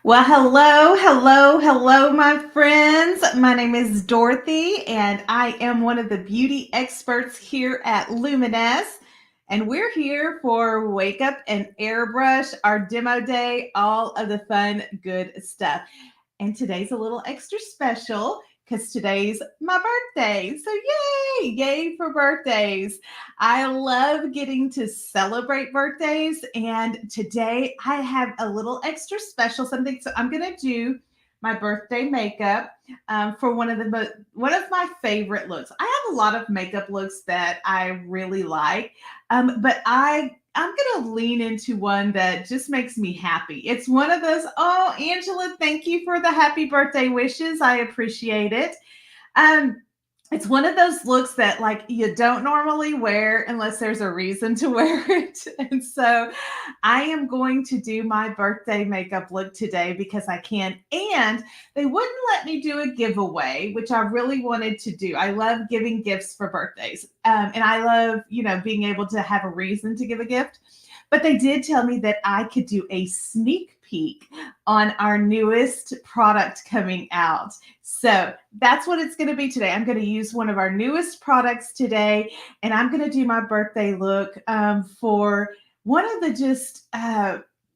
Well, hello, my friends. My name is Dorothy, and I am one of the beauty experts here at Luminess. And we're here for Wake Up and Airbrush, our demo day, all of the fun, good stuff. And today's a little extra special because today's my birthday. So, yay for birthdays. I love getting to celebrate birthdays. And today I have a little extra special something. So, I'm going to do my birthday makeup for one of my favorite looks. I have a lot of makeup looks that I really like, but I'm going to lean into one that just makes me happy. It's one of those, oh, Angela, thank you for the happy birthday wishes. I appreciate it. Um, it's one of those looks that like you don't normally wear unless there's a reason to wear it. And so I am going to do my birthday makeup look today because I can. And they wouldn't let me do a giveaway, which I really wanted to do. I love giving gifts for birthdays. And I love, being able to have a reason to give a gift. But they did tell me that I could do a sneak peek on our newest product coming out. So that's what it's going to be today. I'm going to use one of our newest products today, and I'm going to do my birthday look for one of the just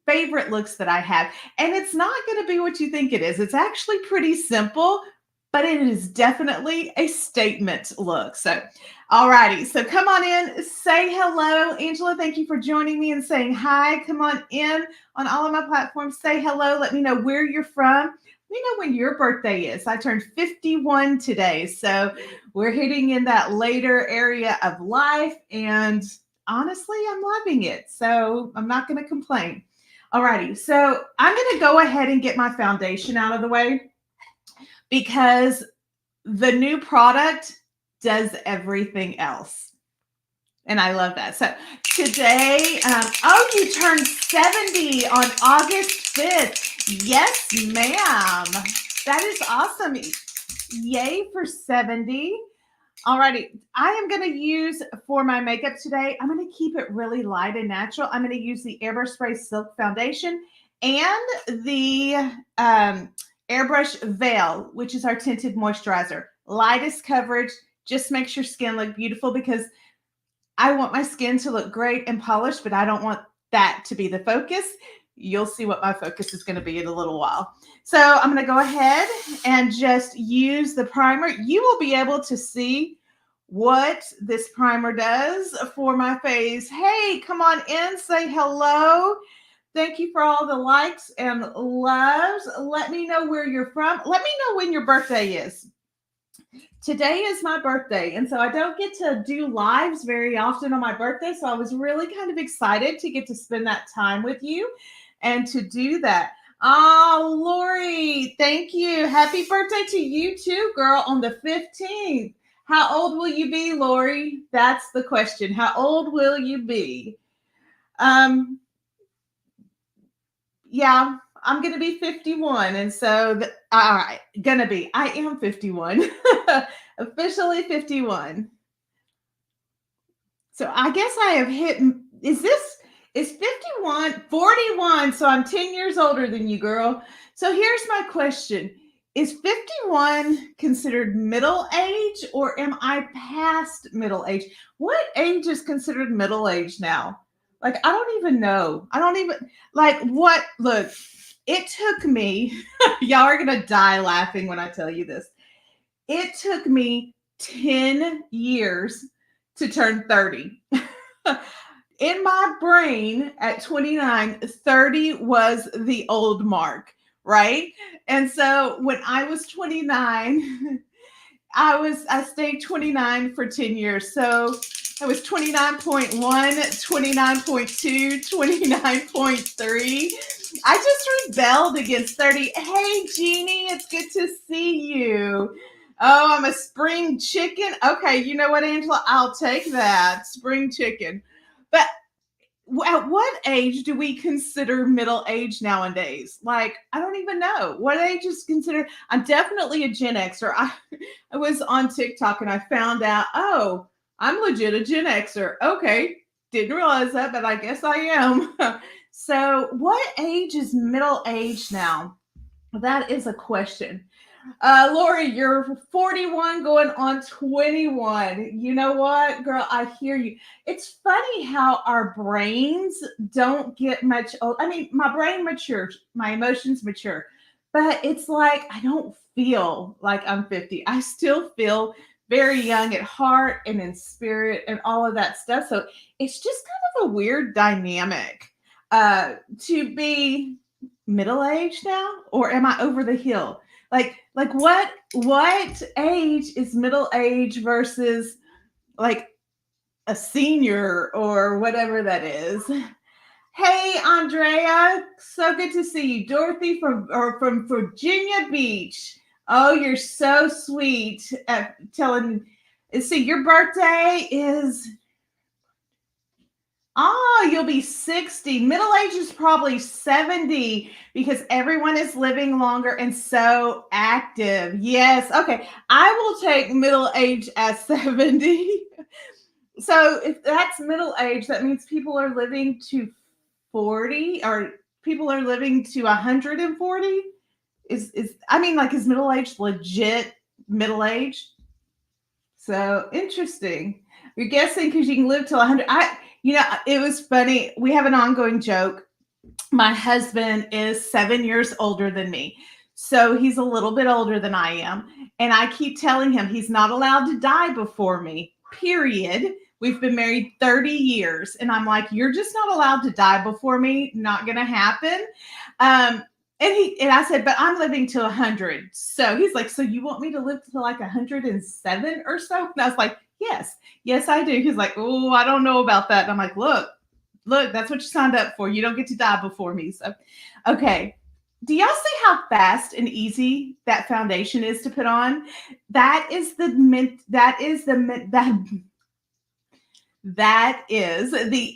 favorite looks that I have. And it's not going to be what you think it is. It's actually pretty simple, but it is definitely a statement look. So, all righty. So come on in, say hello. Angela, thank you for joining me and saying hi. Come on in on all of my platforms. Say hello. Let me know where you're from. Let me know when your birthday is. I turned 51 today. So we're hitting in that later area of life. And honestly, I'm loving it. So I'm not going to complain. All righty. So I'm going to go ahead and get my foundation out of the way because the new product does everything else. And I love that. So today, you turned 70 on August 5th. Yes, ma'am. That is awesome. Yay for 70. Alrighty, I am going to use for my makeup today, I'm going to keep it really light and natural. I'm going to use the Airbrush Spray Silk Foundation and the Airbrush Veil, which is our tinted moisturizer. Lightest coverage, just makes your skin look beautiful because I want my skin to look great and polished, but I don't want that to be the focus. You'll see what my focus is going to be in a little while. So I'm going to go ahead and just use the primer. You will be able to see what this primer does for my face. Hey, come on in, say hello. Thank you for all the likes and loves. Let me know where you're from. Let me know when your birthday is. Today is my birthday, and so I don't get to do lives very often on my birthday, so I was really kind of excited to get to spend that time with you and to do that. Oh, Lori, thank you. Happy birthday to you too, girl, on the 15th. How old will you be, Lori? That's the question. How old will you be? Yeah, I'm going to be 51. And so, all right, I am 51, officially 51. So I guess I have hit, is 51, 41. So I'm 10 years older than you, girl. So here's my question. Is 51 considered middle age or am I past middle age? What age is considered middle age now? Like, I don't even know. Look, it took me, y'all are going to die laughing when I tell you this. It took me 10 years to turn 30. In my brain at 29, 30 was the old mark, right? And so when I was 29, I stayed 29 for 10 years. So I was 29.1, 29.2, 29.3. I just rebelled against 30. Hey, Jeannie, it's good to see you. Oh, I'm a spring chicken. Okay, you know what, Angela? I'll take that. Spring chicken. But at what age do we consider middle age nowadays? Like, I don't even know. What age is considered? I'm definitely a Gen Xer. I was on TikTok and I found out, oh, I'm legit a Gen Xer. Okay, didn't realize that, but I guess I am. So what age is middle age now? That is a question. Lori, you're 41 going on 21. You know what, girl? I hear you. It's funny how our brains don't get much old. I mean, my brain matures, my emotions mature, but it's like I don't feel like I'm 50. I still feel very young at heart and in spirit and all of that stuff. So it's just kind of a weird dynamic to be middle aged now, or am I over the hill? Like what age is middle age versus like a senior or whatever that is? Hey Andrea, so good to see you. Dorothy from Virginia Beach. Oh, you're so sweet at telling. See, your birthday is, ah, you'll be 60. Middle age is probably 70 because everyone is living longer and so active. Yes. Okay. I will take middle age as 70. So if that's middle age, that means people are living to 40, or people are living to 140. Is I mean, like, is middle age legit middle age? So interesting. You're guessing because you can live till 100. It was funny. We have an ongoing joke. My husband is 7 years older than me. So he's a little bit older than I am. And I keep telling him he's not allowed to die before me, period. We've been married 30 years. And I'm like, you're just not allowed to die before me. Not going to happen. Um, and I said, but I'm living to 100. So he's like, so you want me to live to like 107 or so? And I was like, yes, I do. He's like, oh, I don't know about that. And I'm like, look, that's what you signed up for. You don't get to die before me. So, okay. Do y'all see how fast and easy that foundation is to put on? That is the mint. That is the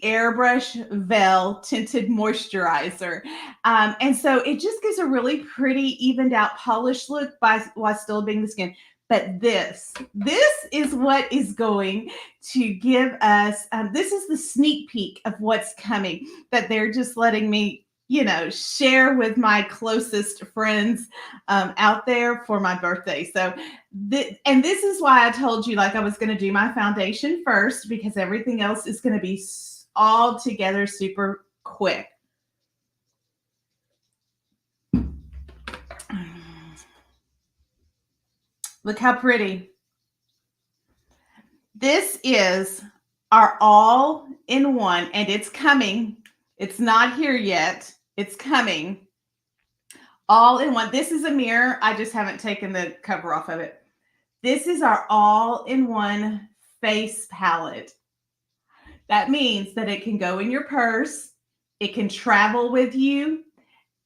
Airbrush Veil Tinted Moisturizer. And so it just gives a really pretty, evened out, polished look while still being the skin. But this is what is going to give us, this is the sneak peek of what's coming that they're just letting me, share with my closest friends out there for my birthday. So, and this is why I told you, like, I was going to do my foundation first because everything else is going to be all together super quick. Look how pretty. This is our all-in-one, and it's coming. It's not here yet. It's coming. All-in-one. This is a mirror. I just haven't taken the cover off of it. This is our all-in-one face palette. That means that it can go in your purse, it can travel with you,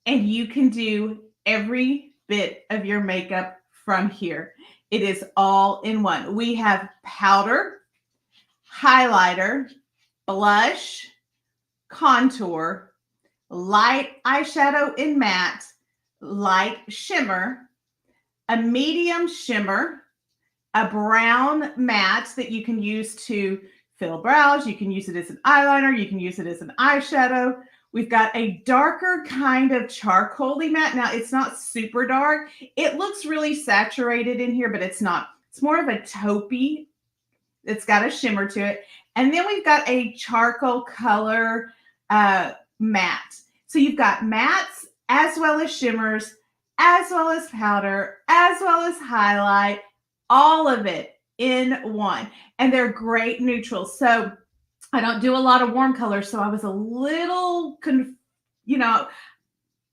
and you can do every bit of your makeup from here. It is all in one. We have powder, highlighter, blush, contour, light eyeshadow in matte, light shimmer, a medium shimmer, a brown matte that you can use to fill brows. You can use it as an eyeliner. You can use it as an eyeshadow. We've got a darker kind of charcoal-y matte. Now, it's not super dark. It looks really saturated in here, but it's not. It's more of a taupey. It's got a shimmer to it. And then we've got a charcoal color matte. So you've got mattes as well as shimmers, as well as powder, as well as highlight, all of it in one. And they're great neutrals. So I don't do a lot of warm colors, so I was a little,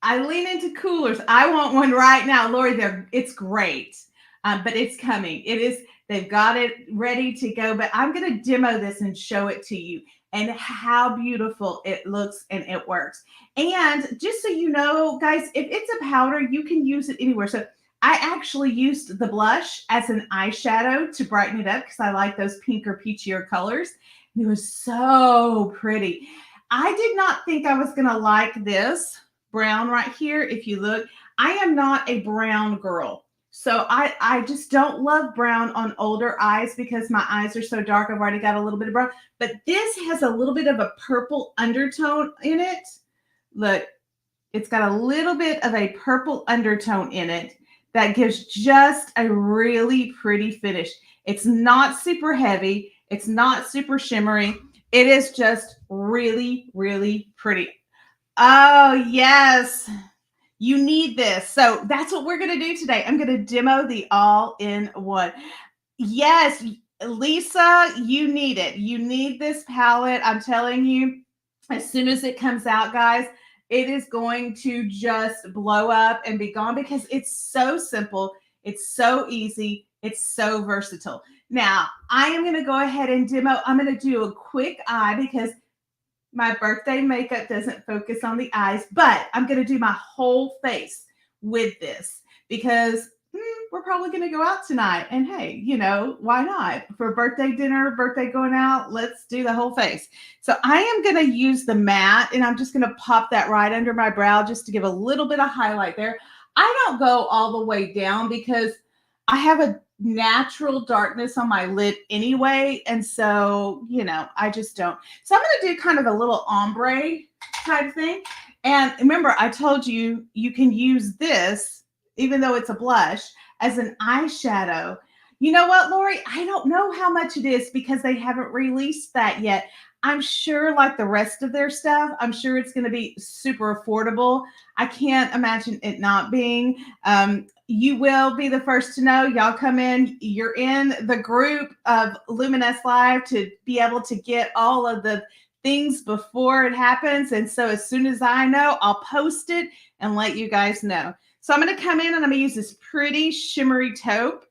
I lean into coolers. I want one right now, Lori. It's great, but it's coming. They've got it ready to go. But I'm going to demo this and show it to you, and how beautiful it looks and it works. And just so you know, guys, if it's a powder, you can use it anywhere. So I actually used the blush as an eyeshadow to brighten it up because I like those pink or peachier colors. It was so pretty. I did not think I was going to like this brown right here. If you look, I am not a brown girl. So I just don't love brown on older eyes because my eyes are so dark. I've already got a little bit of brown. But this has a little bit of a purple undertone in it. Look, It's got a little bit of a purple undertone in it that gives just a really pretty finish. It's not super heavy. It's not super shimmery. It is just really, really pretty. Oh, yes. You need this. So that's what we're going to do today. I'm going to demo the all-in-one. Yes, Lisa, you need it. You need this palette. I'm telling you, as soon as it comes out, guys, it is going to just blow up and be gone because it's so simple. It's so easy. It's so versatile. Now, I am going to go ahead and demo. I'm going to do a quick eye because my birthday makeup doesn't focus on the eyes, but I'm going to do my whole face with this because we're probably going to go out tonight. And hey, why not? For birthday dinner, birthday going out, let's do the whole face. So I am going to use the matte and I'm just going to pop that right under my brow just to give a little bit of highlight there. I don't go all the way down because I have a natural darkness on my lid anyway. And so, I just don't. So I'm going to do kind of a little ombre type thing. And remember, I told you, you can use this, even though it's a blush, as an eyeshadow. You know what, Lori? I don't know how much it is because they haven't released that yet. I'm sure, like the rest of their stuff, I'm sure it's going to be super affordable. I can't imagine it not being. You will be the first to know. Y'all come in. You're in the group of Luminess Live to be able to get all of the things before it happens. And so as soon as I know, I'll post it and let you guys know. So I'm going to come in and I'm going to use this pretty shimmery taupe.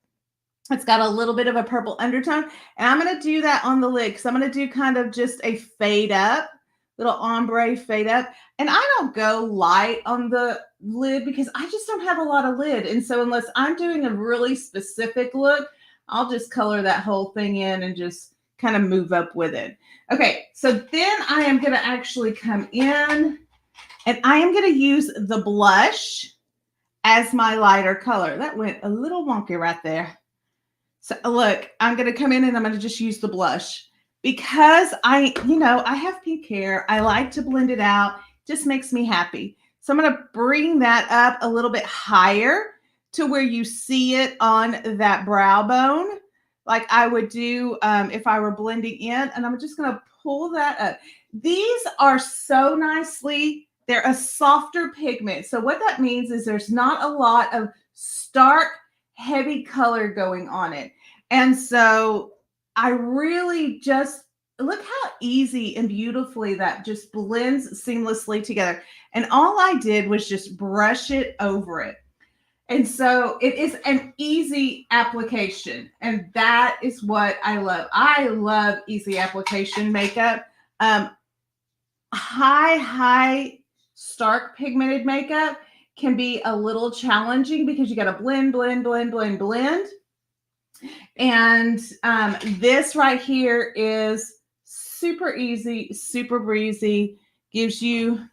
It's got a little bit of a purple undertone. And I'm going to do that on the lid because I'm going to do kind of just a fade up, little ombre fade up. And I don't go light on the lid because I just don't have a lot of lid. And so unless I'm doing a really specific look, I'll just color that whole thing in and just kind of move up with it. Okay, so then I am going to actually come in and I am going to use the blush as my lighter color. That went a little wonky right there. So look, I'm going to come in and I'm going to just use the blush because I have pink hair. I like to blend it out. Just makes me happy. So I'm going to bring that up a little bit higher to where you see it on that brow bone, like I would do if I were blending in. And I'm just going to pull that up. These are so nicely, they're a softer pigment. So what that means is there's not a lot of stark, heavy color going on it. And so I really just look how easy and beautifully that just blends seamlessly together. And all I did was just brush it over it. And so it is an easy application. And that is what I love. I love easy application makeup. High, stark pigmented makeup can be a little challenging because you got to blend. And this right here is super easy, super breezy, gives you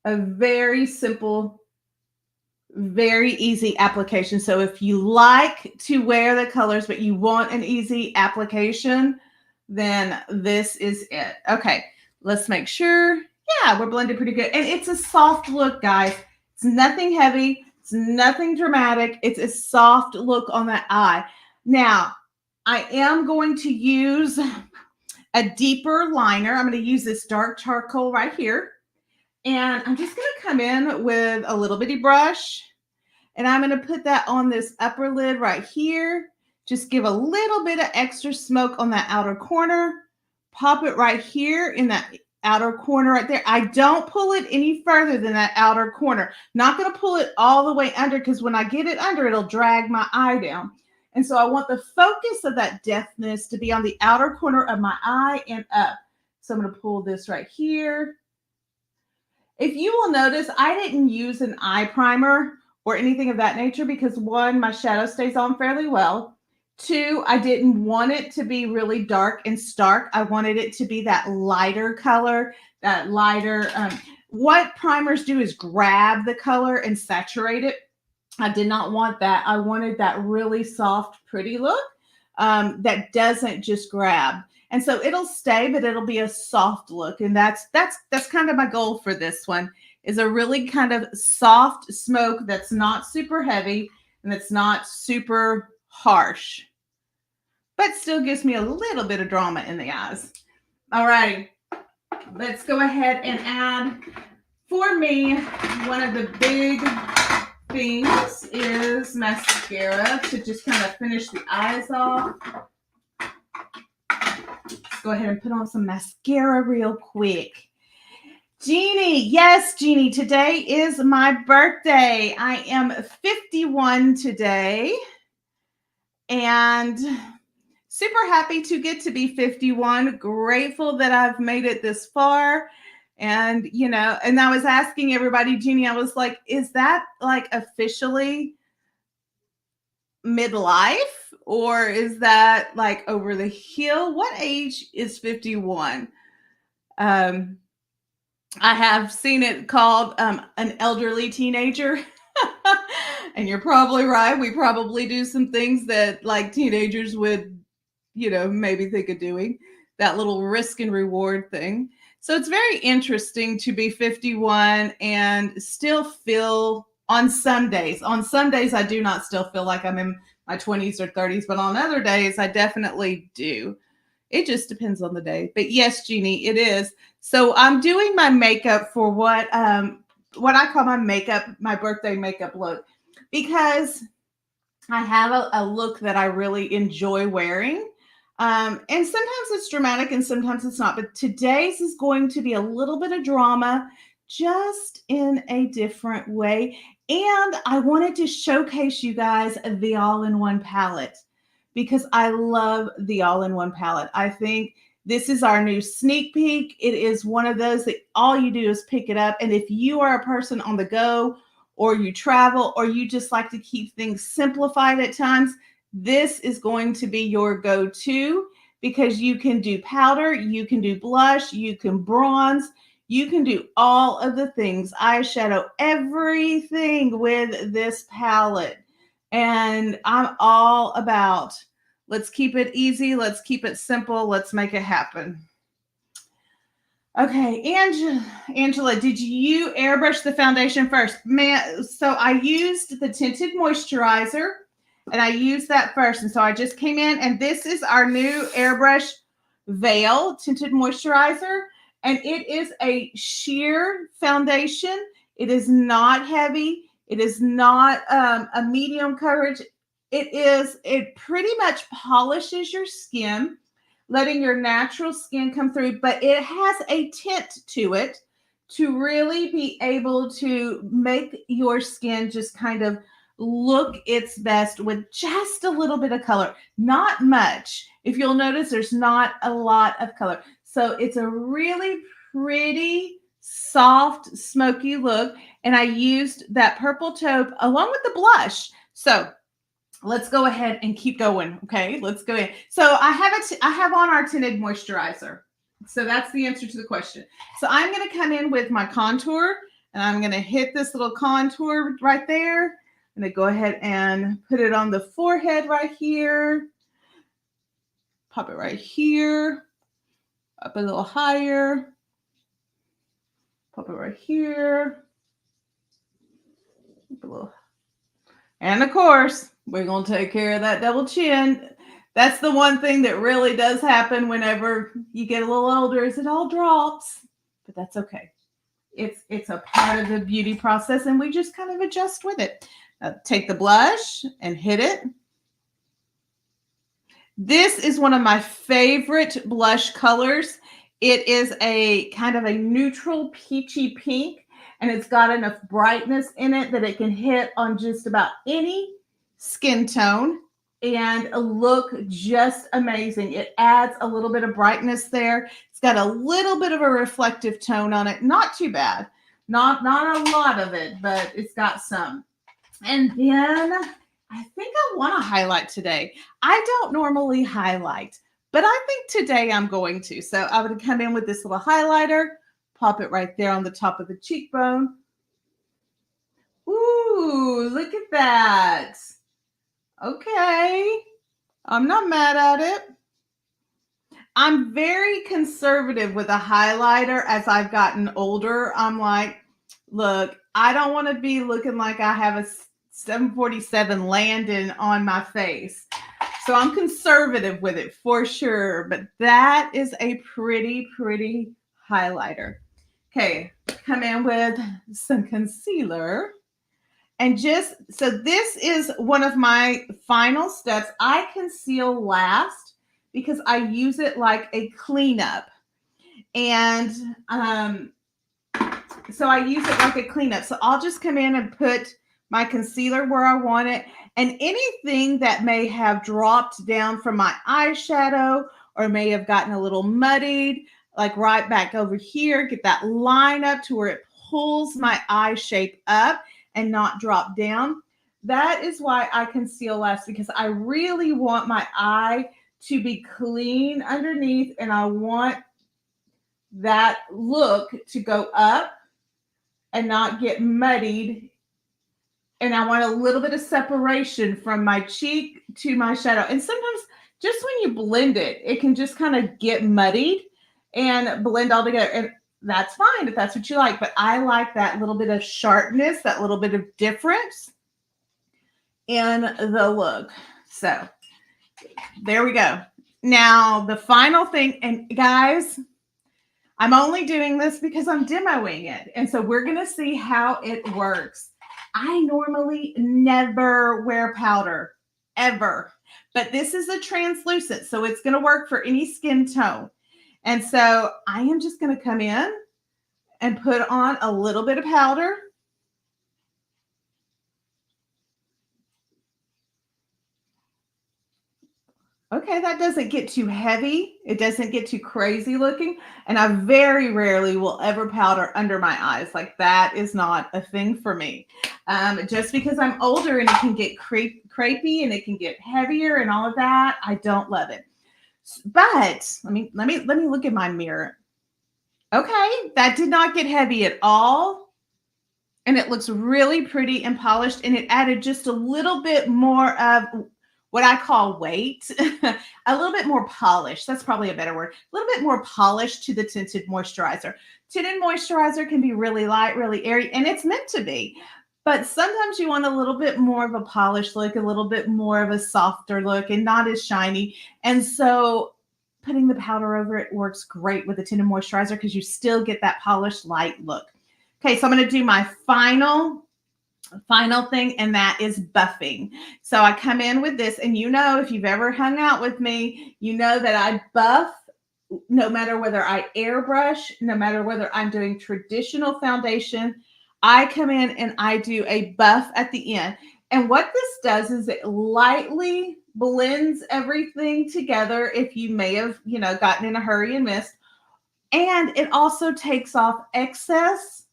a very simple, very easy application. So if you like to wear the colors, but you want an easy application, then this is it. Okay, let's make sure. Yeah, we're blended pretty good. And it's a soft look, guys. It's nothing heavy. It's nothing dramatic. It's a soft look on that eye. Now, I am going to use a deeper liner. I'm going to use this dark charcoal right here. And I'm just going to come in with a little bitty brush. And I'm going to put that on this upper lid right here. Just give a little bit of extra smoke on that outer corner. Pop it right here in that outer corner right there. I don't pull it any further than that outer corner. Not going to pull it all the way under because when I get it under, it'll drag my eye down. And so I want the focus of that deftness to be on the outer corner of my eye and up. So I'm going to pull this right here. If you will notice, I didn't use an eye primer or anything of that nature because one, my shadow stays on fairly well. Two, I didn't want it to be really dark and stark. I wanted it to be that lighter color, that lighter. What primers do is grab the color and saturate it. I did not want that. I wanted that really soft, pretty look that doesn't just grab. And so it'll stay, but it'll be a soft look. And that's kind of my goal for this one, is a really kind of soft smoke that's not super heavy and it's not super harsh, but still gives me a little bit of drama in the eyes. All right, let's go ahead and add, for me, one of the big things is mascara to just kind of finish the eyes off. Let's go ahead and put on some mascara real quick. Jeannie, yes, Jeannie, today is my birthday. I am 51 today and super happy to get to be 51. Grateful that I've made it this far. And, you know, and I was asking everybody, Jeannie, I was like, is that like officially midlife or is that like over the hill? What age is 51? I have seen it called an elderly teenager. And you're probably right. We probably do some things that like teenagers would, you know, maybe think of doing, that little risk and reward thing. So it's very interesting to be 51 and still feel on some days. On some days, I do not still feel like I'm in my 20s or 30s, but on other days, I definitely do. It just depends on the day. But yes, Jeannie, it is. So I'm doing my makeup for what I call my birthday makeup look, because I have a look that I really enjoy wearing. And sometimes it's dramatic and sometimes it's not. But today's is going to be a little bit of drama, just in a different way. And I wanted to showcase you guys the all-in-one palette because I love the all-in-one palette. I think this is our new sneak peek. It is one of those that all you do is pick it up. And if you are a person on the go, or you travel, or you just like to keep things simplified at times, this is going to be your go-to because you can do powder, you can do blush, you can bronze, you can do all of the things, eyeshadow, everything with this palette. And I'm all about, let's keep it easy, let's keep it simple, let's make it happen. Okay, Angela, did you airbrush the foundation first? Man, so I used the Tinted Moisturizer, and I used that first. And so I just came in, and this is our new Airbrush Veil Tinted Moisturizer, and it is a sheer foundation. It is not heavy. It is not a medium coverage. It pretty much polishes your skin, letting your natural skin come through, but it has a tint to it to really be able to make your skin just kind of look its best with just a little bit of color, not much. If you'll notice, there's not a lot of color. So it's a really pretty, soft, smoky look. And I used that purple taupe along with the blush. So let's go ahead and keep going. Okay, let's go in. So I have on our tinted moisturizer. So that's the answer to the question. So I'm going to come in with my contour, and I'm going to hit this little contour right there. I'm going to go ahead and put it on the forehead right here. Pop it right here. Up a little higher. Pop it right here. Up a little. And of course, we're going to take care of that double chin. That's the one thing that really does happen whenever you get a little older, is it all drops. But that's okay. It's a part of the beauty process, and we just kind of adjust with it. Take the blush and hit it. This is one of my favorite blush colors. It is a kind of a neutral peachy pink, and it's got enough brightness in it that it can hit on just about any skin tone and look just amazing. It adds a little bit of brightness there. It's got a little bit of a reflective tone on it. Not too bad. Not a lot of it, but it's got some. And then I think I want to highlight today. I don't normally highlight, but I think today I'm going to. So I'm going to come in with this little highlighter, pop it right there on the top of the cheekbone. Ooh, look at that. Okay. I'm not mad at it. I'm very conservative with a highlighter as I've gotten older. I'm like, Look, I don't want to be looking like I have a 747 landing on my face. So I'm conservative with it for sure, but that is a pretty highlighter. Okay, come in with some concealer. And just so this is one of my final steps. I conceal last because I use it like a cleanup. And so I use it like a cleanup. So I'll just come in and put my concealer where I want it. And anything that may have dropped down from my eyeshadow or may have gotten a little muddied, like right back over here, get that line up to where it pulls my eye shape up and not drop down. That is why I conceal less, because I really want my eye to be clean underneath, and I want that look to go up and not get muddied. And I want a little bit of separation from my cheek to my shadow. And sometimes just when you blend it, it can just kind of get muddied and blend all together. And that's fine if that's what you like. But I like that little bit of sharpness, that little bit of difference in the look. So there we go. Now, the final thing, and guys, I'm only doing this because I'm demoing it. And so we're going to see how it works. I normally never wear powder, ever. But this is a translucent, so it's going to work for any skin tone. And so I am just going to come in and put on a little bit of powder. Okay, that doesn't get too heavy. It doesn't get too crazy looking. And I very rarely will ever powder under my eyes. Like, that is not a thing for me. Just because I'm older and it can get crepey and it can get heavier and all of that, I don't love it. But let me look in my mirror. Okay, that did not get heavy at all. And it looks really pretty and polished. And it added just a little bit more of what I call weight, a little bit more polish. That's probably a better word. A little bit more polish to the tinted moisturizer. Tinted moisturizer can be really light, really airy, and it's meant to be. But sometimes you want a little bit more of a polished look, a little bit more of a softer look, and not as shiny. And so putting the powder over it works great with the tinted moisturizer because you still get that polished, light look. Okay, so I'm going to do my final thing, and that is buffing. So I come in with this, and if you've ever hung out with me, you know that I buff no matter whether I airbrush, no matter whether I'm doing traditional foundation. I come in and I do a buff at the end. And what this does is it lightly blends everything together if you may have, gotten in a hurry and missed. And it also takes off excess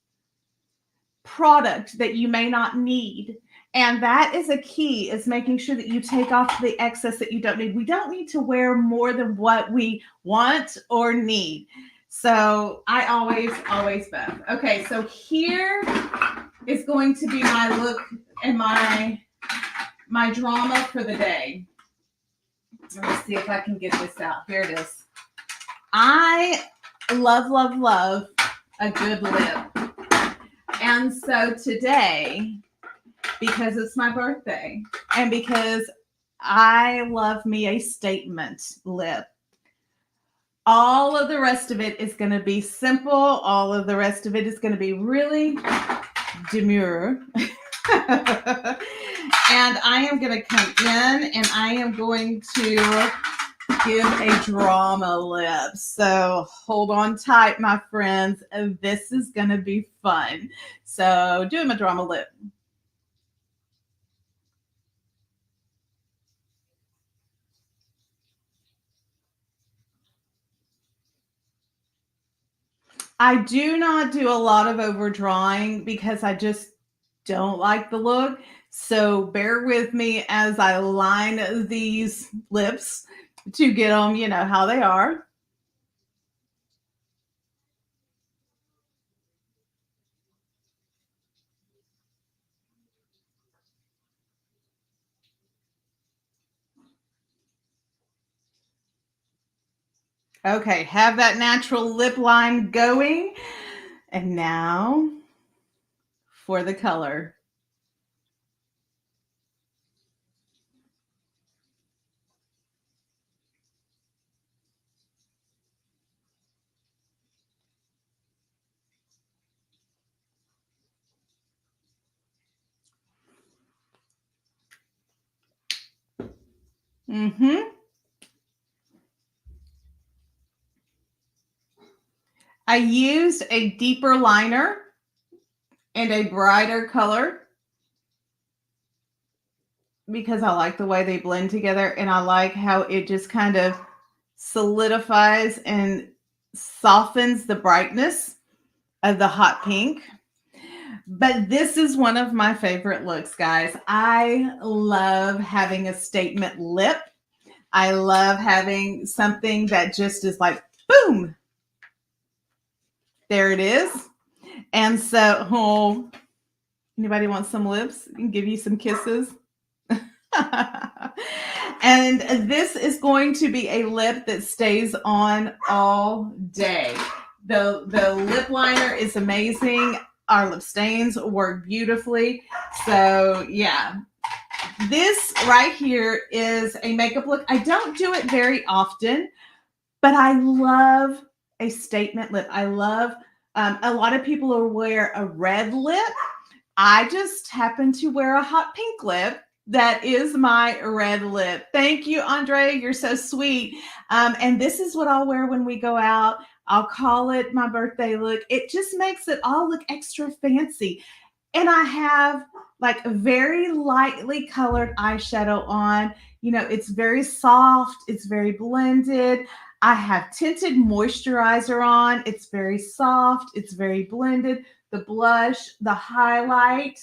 product that you may not need. And that is a key, is making sure that you take off the excess that you don't need. We don't need to wear more than what we want or need. So I always buff. Okay, so here is going to be my look and my drama for the day. Let me see if I can get this out. Here it is. I love a good lip. And so today, because it's my birthday and because I love me a statement lip, all of the rest of it is going to be simple. All of the rest of it is going to be really demure. And I am going to come in and I am going to give a drama lip. So hold on tight, my friends. This is going to be fun. So doing my drama lip. I do not do a lot of overdrawing because I just don't like the look. So bear with me as I line these lips to get them, how they are. Okay, have that natural lip line going. And now for the color. Mm-hmm. I used a deeper liner and a brighter color because I like the way they blend together, and I like how it just kind of solidifies and softens the brightness of the hot pink. But this is one of my favorite looks, guys. I love having a statement lip. I love having something that just is like, boom, there it is. And so, oh, anybody want some lips? I can give you some kisses. And this is going to be a lip that stays on all day. The lip liner is amazing. Our lip stains work beautifully. So yeah, this right here is a makeup look. I don't do it very often, but I love a statement lip. I love, a lot of people will wear a red lip. I just happen to wear a hot pink lip. That is my red lip. Thank you, Andre. You're so sweet. And this is what I'll wear when we go out. I'll call it my birthday look. It just makes it all look extra fancy. And I have like a very lightly colored eyeshadow on. You know, it's very soft, it's very blended. I have tinted moisturizer on. It's very soft, it's very blended. The blush, the highlight,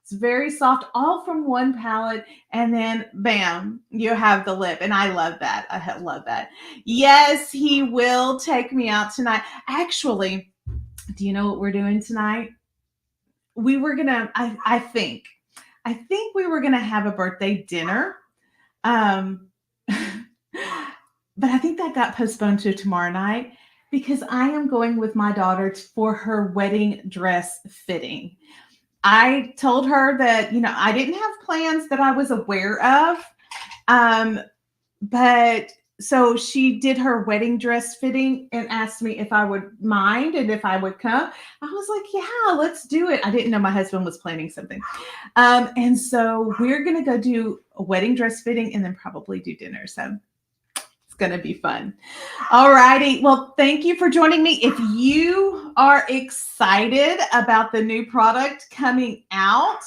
it's very soft, all from one palette. And then, bam, you have the lip. And I love that. I love that. Yes, he will take me out tonight. Actually, do you know what we're doing tonight? We were gonna, I think we were gonna have a birthday dinner. Um, but I think that got postponed to tomorrow night because I am going with my daughter for her wedding dress fitting. I told her that, you know, I didn't have plans that I was aware of. Um, but so she did her wedding dress fitting and asked me if I would mind and if I would come. I was like, yeah, let's do it. I didn't know my husband was planning something. And so we're going to go do a wedding dress fitting and then probably do dinner. So it's going to be fun. All righty. Well, thank you for joining me. If you are excited about the new product coming out,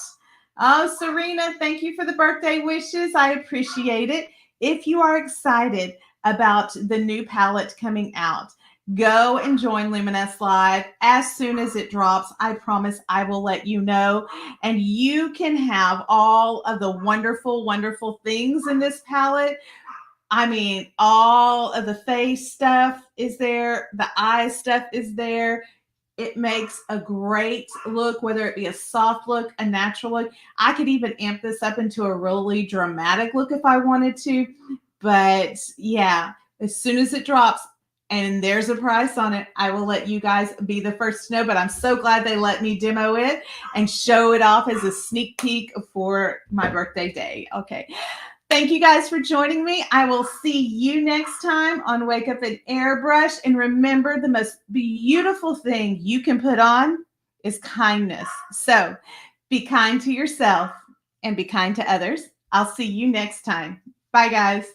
oh, Serena, thank you for the birthday wishes. I appreciate it. If you are excited about the new palette coming out, go and join Luminess Live as soon as it drops. I promise I will let you know. And you can have all of the wonderful, wonderful things in this palette. I mean, all of the face stuff is there. The eye stuff is there. It makes a great look, whether it be a soft look, a natural look. I could even amp this up into a really dramatic look if I wanted to. But yeah, as soon as it drops and there's a price on it, I will let you guys be the first to know. But I'm so glad they let me demo it and show it off as a sneak peek for my birthday day. Okay. Thank you guys for joining me. I will see you next time on Wake Up and Airbrush. And remember, the most beautiful thing you can put on is kindness. So be kind to yourself and be kind to others. I'll see you next time. Bye, guys.